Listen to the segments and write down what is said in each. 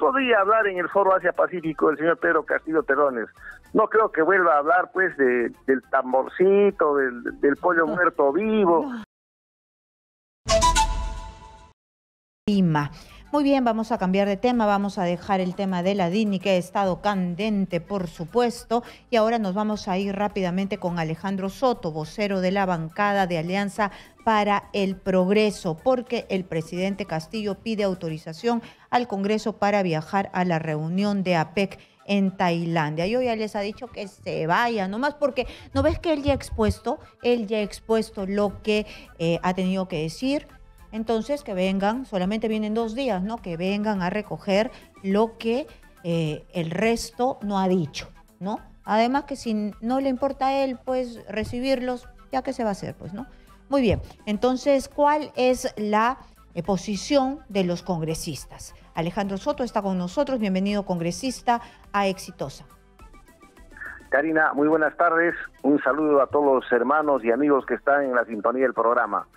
podría hablar en el Foro Asia-Pacífico el señor Pedro Castillo Terrones. No creo que vuelva a hablar, pues, del tamborcito, del pollo muerto vivo. Lima. Muy bien, vamos a cambiar de tema, vamos a dejar el tema de la DINI, que ha estado candente, por supuesto, y ahora nos vamos a ir rápidamente con Alejandro Soto, vocero de la bancada de Alianza para el Progreso, porque el presidente Castillo pide autorización al Congreso para viajar a la reunión de APEC en Tailandia. Yo ya les ha dicho que se vaya, nomás porque no ves que él ya ha expuesto lo que ha tenido que decir. Entonces, que vengan, solamente vienen 2 días, ¿no? Que vengan a recoger lo que el resto no ha dicho, ¿no? Además que si no le importa a él, pues, recibirlos, ya que se va a hacer, pues, ¿no? Muy bien, entonces, ¿cuál es la posición de los congresistas? Alejandro Soto está con nosotros, bienvenido congresista a Exitosa. Karina, muy buenas tardes, un saludo a todos los hermanos y amigos que están en la sintonía del programa.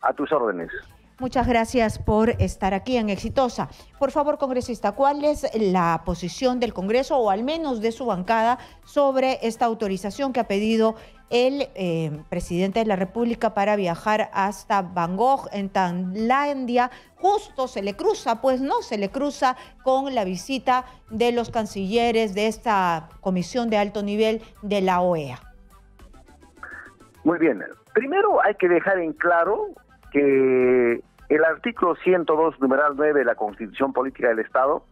A tus órdenes. Muchas gracias por estar aquí en Exitosa. Por favor, congresista, ¿cuál es la posición del Congreso, o al menos de su bancada, sobre esta autorización que ha pedido el presidente de la República para viajar hasta Bangkok, en Tailandia? Justo se le cruza, pues no, se le cruza con la visita de los cancilleres de esta comisión de alto nivel de la OEA. Muy bien. Primero hay que dejar en claro que el artículo 102, numeral 9 de la Constitución Política del Estado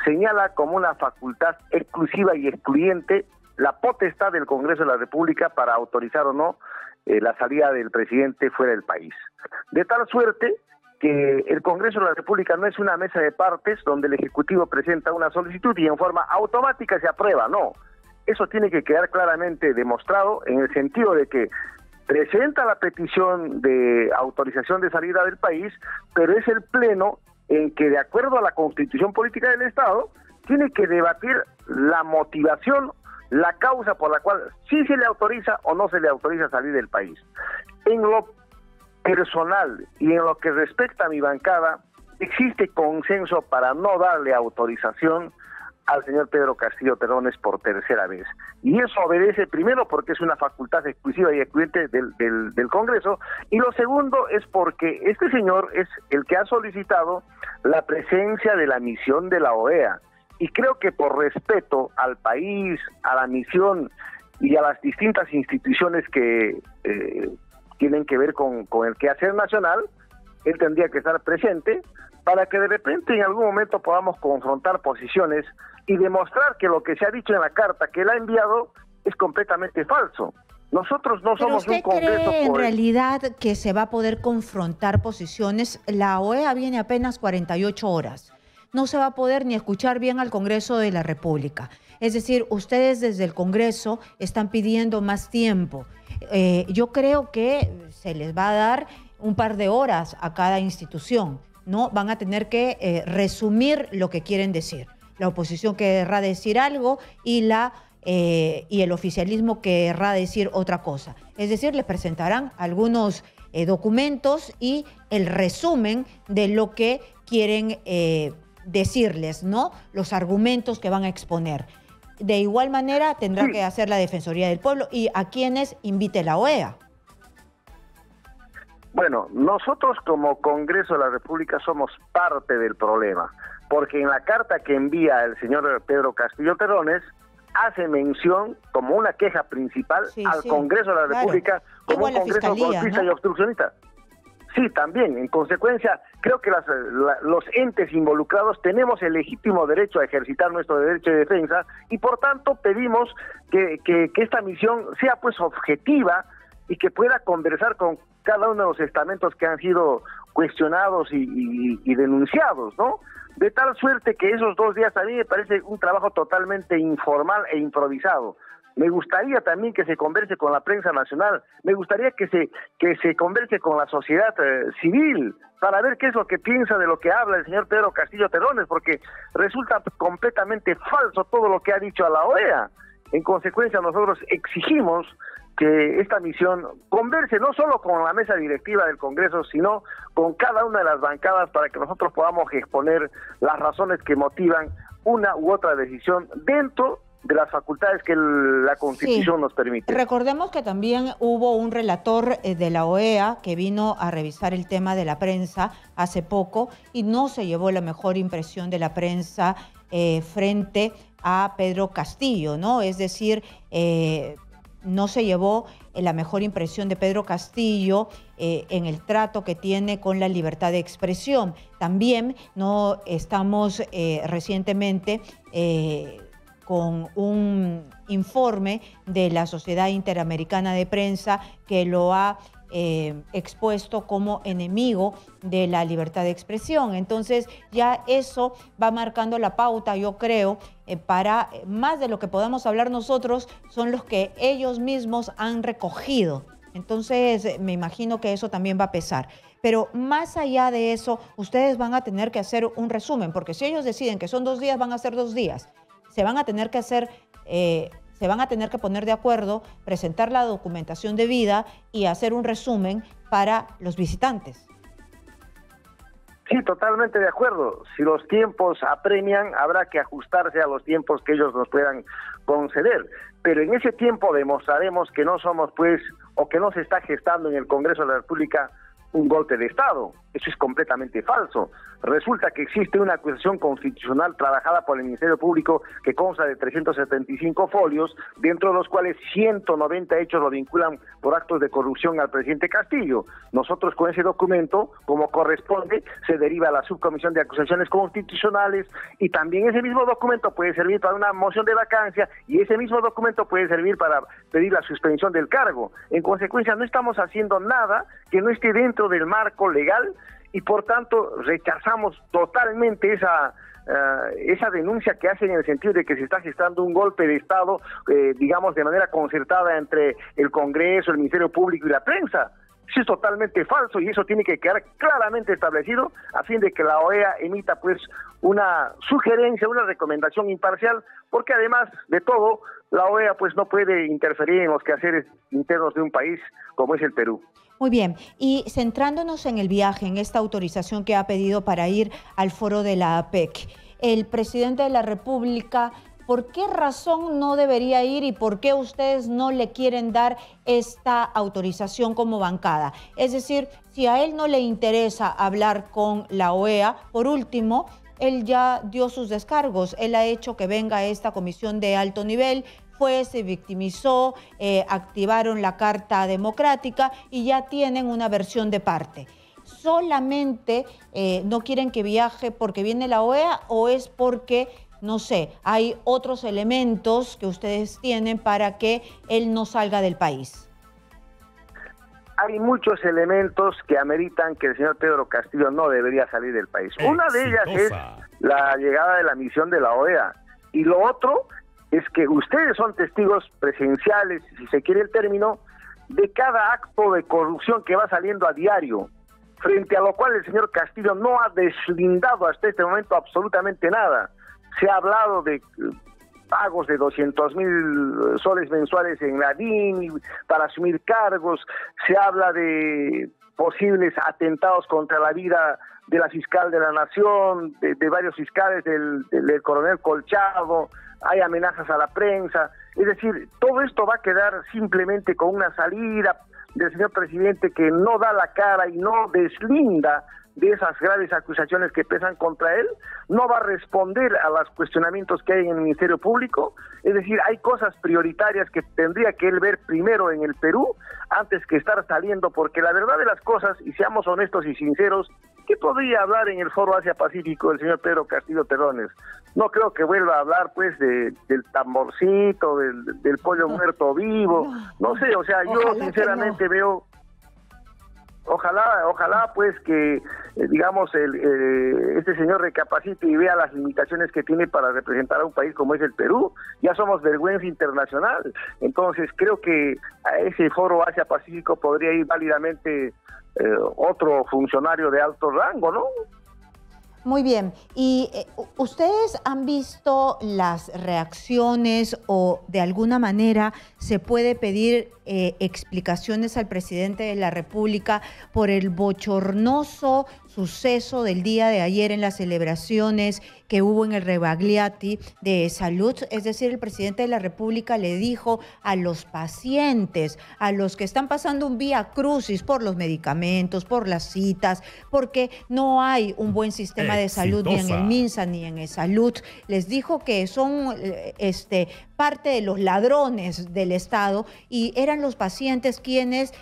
señala como una facultad exclusiva y excluyente la potestad del Congreso de la República para autorizar o no la salida del presidente fuera del país. De tal suerte que el Congreso de la República no es una mesa de partes donde el Ejecutivo presenta una solicitud y en forma automática se aprueba, no. Eso tiene que quedar claramente demostrado en el sentido de que presenta la petición de autorización de salida del país, pero es el Pleno en que, de acuerdo a la Constitución Política del Estado, tiene que debatir la motivación, la causa por la cual sí se le autoriza o no se le autoriza salir del país. En lo personal y en lo que respecta a mi bancada, existe consenso para no darle autorización al señor Pedro Castillo Terrones por tercera vez. Y eso obedece primero porque es una facultad exclusiva y excluyente del Congreso, y lo segundo es porque este señor es el que ha solicitado la presencia de la misión de la OEA, y creo que por respeto al país, a la misión y a las distintas instituciones que tienen que ver con el quehacer nacional, él tendría que estar presente para que de repente en algún momento podamos confrontar posiciones y demostrar que lo que se ha dicho en la carta que él ha enviado es completamente falso. Nosotros no somos un Congreso. ¿Pero usted cree en realidad que se va a poder confrontar posiciones? La OEA viene apenas 48 horas. No se va a poder ni escuchar bien al Congreso de la República. Es decir, ustedes desde el Congreso están pidiendo más tiempo. Yo creo que se les va a dar un par de horas a cada institución, ¿no? Van a tener que resumir lo que quieren decir. La oposición querrá decir algo y el oficialismo querrá decir otra cosa. Es decir, les presentarán algunos documentos y el resumen de lo que quieren decirles, ¿no? Los argumentos que van a exponer. De igual manera tendrá que hacer la Defensoría del Pueblo y a quienes invite la OEA. Bueno, nosotros como Congreso de la República somos parte del problema, porque en la carta que envía el señor Pedro Castillo Terrones hace mención como una queja principal al Congreso de la República como un Congreso golpista, ¿no?, y obstruccionista. Sí, también. En consecuencia, creo que los entes involucrados tenemos el legítimo derecho a ejercitar nuestro derecho de defensa y por tanto pedimos que esta misión sea pues objetiva y que pueda conversar con cada uno de los estamentos que han sido cuestionados y denunciados, ¿no? De tal suerte que esos 2 días a mí me parece un trabajo totalmente informal e improvisado. Me gustaría también que se converse con la prensa nacional, me gustaría que se converse con la sociedad civil para ver qué es lo que piensa de lo que habla el señor Pedro Castillo Terrones, porque resulta completamente falso todo lo que ha dicho a la OEA. En consecuencia, nosotros exigimos que esta misión converse no solo con la mesa directiva del Congreso, sino con cada una de las bancadas para que nosotros podamos exponer las razones que motivan una u otra decisión dentro de las facultades que la Constitución nos permite. Recordemos que también hubo un relator de la OEA que vino a revisar el tema de la prensa hace poco y no se llevó la mejor impresión de la prensa frente a Pedro Castillo, ¿no? Es decir, no se llevó la mejor impresión de Pedro Castillo en el trato que tiene con la libertad de expresión. También no estamos recientemente con un informe de la Sociedad Interamericana de Prensa que lo ha expuesto como enemigo de la libertad de expresión. Entonces ya eso va marcando la pauta, yo creo, para más de lo que podamos hablar nosotros, son los que ellos mismos han recogido. Entonces me imagino que eso también va a pesar. Pero más allá de eso, ustedes van a tener que hacer un resumen, porque si ellos deciden que son 2 días, van a ser 2 días. Se van a tener que hacer... se van a tener que poner de acuerdo, presentar la documentación debida y hacer un resumen para los visitantes. Sí, totalmente de acuerdo. Si los tiempos apremian, habrá que ajustarse a los tiempos que ellos nos puedan conceder. Pero en ese tiempo demostraremos que no somos, pues, o que no se está gestando en el Congreso de la República un golpe de Estado. Eso es completamente falso. Resulta que existe una acusación constitucional trabajada por el Ministerio Público que consta de 375 folios, dentro de los cuales 190 hechos lo vinculan por actos de corrupción al presidente Castillo. Nosotros con ese documento, como corresponde, se deriva a la Subcomisión de Acusaciones Constitucionales y también ese mismo documento puede servir para una moción de vacancia y ese mismo documento puede servir para pedir la suspensión del cargo. En consecuencia, no estamos haciendo nada que no esté dentro del marco legal y por tanto rechazamos totalmente esa denuncia que hacen en el sentido de que se está gestando un golpe de Estado, digamos, de manera concertada entre el Congreso, el Ministerio Público y la prensa. Eso es totalmente falso y eso tiene que quedar claramente establecido a fin de que la OEA emita pues una sugerencia, una recomendación imparcial, porque además de todo, la OEA pues no puede interferir en los quehaceres internos de un país como es el Perú. Muy bien, y centrándonos en el viaje, en esta autorización que ha pedido para ir al foro de la APEC, el presidente de la República, ¿por qué razón no debería ir y por qué ustedes no le quieren dar esta autorización como bancada? Es decir, si a él no le interesa hablar con la OEA, por último, él ya dio sus descargos, él ha hecho que venga esta comisión de alto nivel, se victimizó, activaron la Carta Democrática y ya tienen una versión de parte. ¿Solamente no quieren que viaje porque viene la OEA o es porque, no sé, hay otros elementos que ustedes tienen para que él no salga del país? Hay muchos elementos que ameritan que el señor Pedro Castillo no debería salir del país. Una de ellas es la llegada de la misión de la OEA y lo otro es que ustedes son testigos presenciales, si se quiere el término, de cada acto de corrupción que va saliendo a diario, frente a lo cual el señor Castillo no ha deslindado hasta este momento absolutamente nada. Se ha hablado de pagos de 200.000 soles mensuales en la DIN para asumir cargos, se habla de posibles atentados contra la vida de la fiscal de la Nación, de varios fiscales, del coronel Colchado, hay amenazas a la prensa, es decir, todo esto va a quedar simplemente con una salida del señor presidente que no da la cara y no deslinda de esas graves acusaciones que pesan contra él, no va a responder a los cuestionamientos que hay en el Ministerio Público, es decir, hay cosas prioritarias que tendría que él ver primero en el Perú antes que estar saliendo, porque la verdad de las cosas, y seamos honestos y sinceros, ¿qué podría hablar en el Foro Asia-Pacífico el señor Pedro Castillo Terrones? No creo que vuelva a hablar pues del tamborcito, del pollo muerto vivo, no sé, o sea, yo sinceramente veo... Ojalá pues que, digamos, este señor recapacite y vea las limitaciones que tiene para representar a un país como es el Perú. Ya somos vergüenza internacional. Entonces creo que a ese foro Asia-Pacífico podría ir válidamente otro funcionario de alto rango, ¿no? Muy bien. ¿Y ustedes han visto las reacciones o de alguna manera se puede pedir explicaciones al presidente de la República por el bochornoso suceso del día de ayer en las celebraciones que hubo en el Rebagliati de salud? Es decir, el presidente de la República le dijo a los pacientes, a los que están pasando un vía crucis por los medicamentos, por las citas, porque no hay un buen sistema de salud ni en el MINSA ni en el Salud, les dijo que son parte de los ladrones del Estado, y eran los pacientes quienes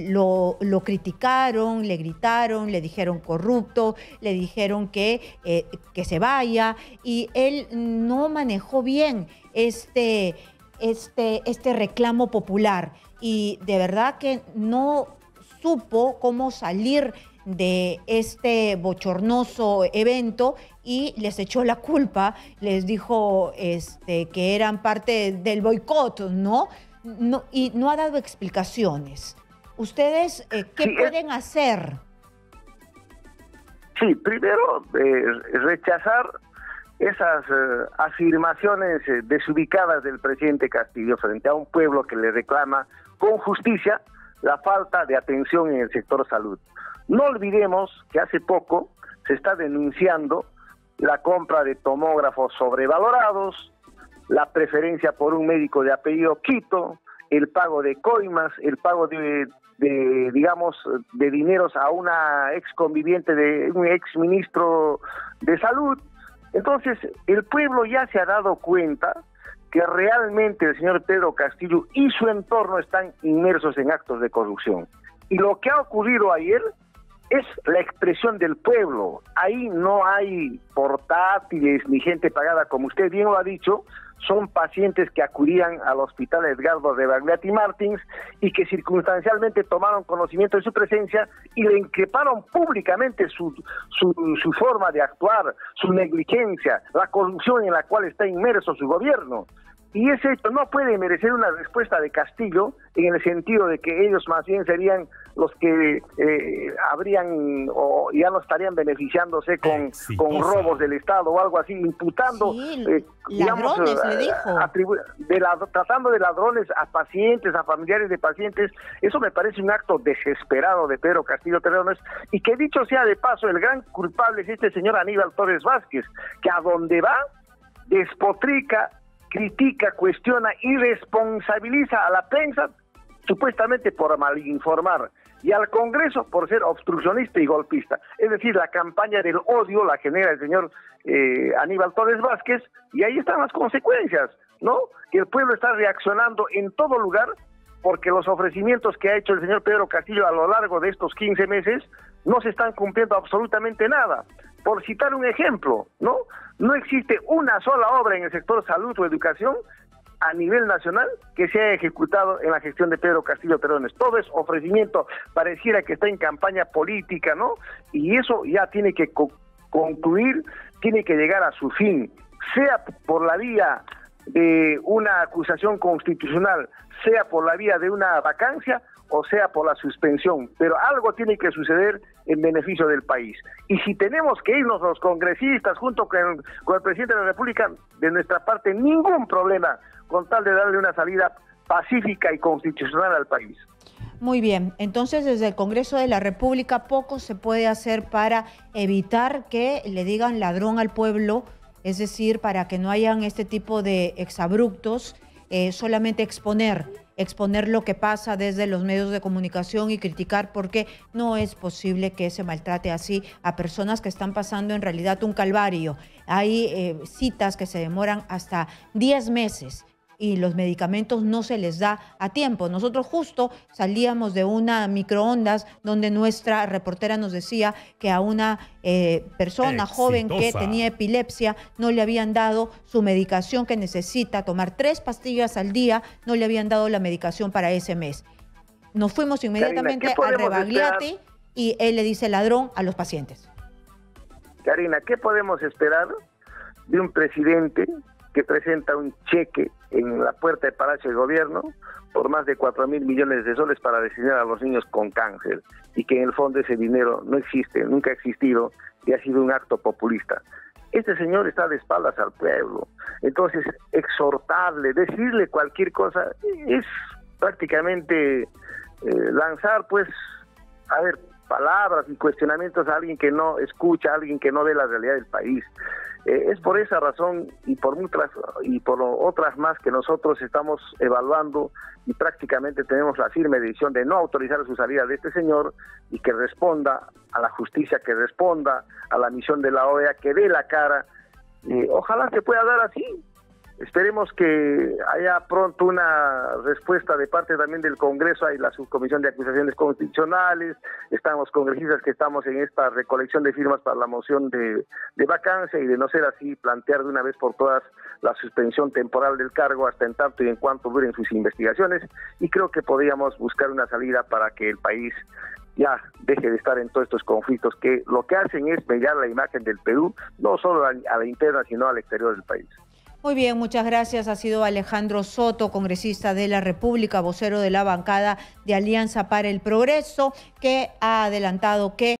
lo criticaron, le gritaron, le dijeron corrupto, le dijeron que se vaya, y él no manejó bien este reclamo popular, y de verdad que no supo cómo salir de este bochornoso evento y les echó la culpa, les dijo que eran parte del boicot, ¿no? Y no ha dado explicaciones. ¿Ustedes qué pueden hacer? Sí, primero rechazar esas afirmaciones desubicadas del presidente Castillo frente a un pueblo que le reclama con justicia la falta de atención en el sector salud. No olvidemos que hace poco se está denunciando la compra de tomógrafos sobrevalorados, la preferencia por un médico de apellido Quito, el pago de coimas, el pago de dineros a una ex conviviente de un ex ministro de salud. Entonces, el pueblo ya se ha dado cuenta que realmente el señor Pedro Castillo y su entorno están inmersos en actos de corrupción. Y lo que ha ocurrido ayer es la expresión del pueblo. Ahí no hay portátiles ni gente pagada, como usted bien lo ha dicho. Son pacientes que acudían al hospital Edgardo Rebagliati Martins y que circunstancialmente tomaron conocimiento de su presencia y le increparon públicamente su forma de actuar, su negligencia, la corrupción en la cual está inmerso su gobierno. Y ese hecho no puede merecer una respuesta de Castillo en el sentido de que ellos más bien serían los que habrían o ya no estarían beneficiándose con robos del Estado o algo así, imputando, ladrones, le dijo. Tratando de ladrones a pacientes, a familiares de pacientes. Eso me parece un acto desesperado de Pedro Castillo Terrones, y que dicho sea de paso, el gran culpable es este señor Aníbal Torres Vázquez, que a donde va despotrica, critica, cuestiona y responsabiliza a la prensa supuestamente por malinformar y al Congreso por ser obstruccionista y golpista. Es decir, la campaña del odio la genera el señor Aníbal Torres Vázquez, y ahí están las consecuencias, ¿no? Que el pueblo está reaccionando en todo lugar porque los ofrecimientos que ha hecho el señor Pedro Castillo a lo largo de estos 15 meses no se están cumpliendo absolutamente nada. Por citar un ejemplo, ¿no? No existe una sola obra en el sector salud o educación a nivel nacional que se haya ejecutado en la gestión de Pedro Castillo Terrones. Todo es ofrecimiento, pareciera que está en campaña política, ¿no? Y eso ya tiene que concluir, tiene que llegar a su fin, sea por la vía de una acusación constitucional, sea por la vía de una vacancia o sea por la suspensión, pero algo tiene que suceder en beneficio del país. Y si tenemos que irnos los congresistas junto con el presidente de la República, de nuestra parte ningún problema, con tal de darle una salida pacífica y constitucional al país. Muy bien, entonces desde el Congreso de la República poco se puede hacer para evitar que le digan ladrón al pueblo, es decir, para que no hayan este tipo de exabruptos, solamente exponer lo que pasa desde los medios de comunicación y criticar, porque no es posible que se maltrate así a personas que están pasando en realidad un calvario. Hay citas que se demoran hasta 10 meses y los medicamentos no se les da a tiempo. Nosotros justo salíamos de una microondas donde nuestra reportera nos decía que a una persona joven que tenía epilepsia no le habían dado su medicación que necesita tomar 3 pastillas al día, no le habían dado la medicación para ese mes. Nos fuimos inmediatamente al Rebagliati y él le dice ladrón a los pacientes. Karina, ¿qué podemos esperar de un presidente que presenta un cheque en la puerta del Palacio de Gobierno por más de 4.000 millones de soles para destinar a los niños con cáncer, y que en el fondo ese dinero no existe, nunca ha existido, y ha sido un acto populista. Este señor está de espaldas al pueblo, entonces exhortarle, decirle cualquier cosa, es prácticamente lanzar, pues, a ver, palabras y cuestionamientos a alguien que no escucha, a alguien que no ve la realidad del país. Es por esa razón y por otras más que nosotros estamos evaluando y prácticamente tenemos la firme decisión de no autorizar su salida de este señor y que responda a la justicia, que responda a la misión de la OEA, que dé la cara. Ojalá se pueda dar así. Esperemos que haya pronto una respuesta de parte también del Congreso. Hay la Subcomisión de Acusaciones Constitucionales, estamos congresistas que estamos en esta recolección de firmas para la moción de vacancia, y de no ser así, plantear de una vez por todas la suspensión temporal del cargo hasta en tanto y en cuanto duren sus investigaciones, y creo que podríamos buscar una salida para que el país ya deje de estar en todos estos conflictos que lo que hacen es mellar la imagen del Perú, no solo a la interna, sino al exterior del país. Muy bien, muchas gracias. Ha sido Alejandro Soto, congresista de la República, vocero de la bancada de Alianza para el Progreso, que ha adelantado que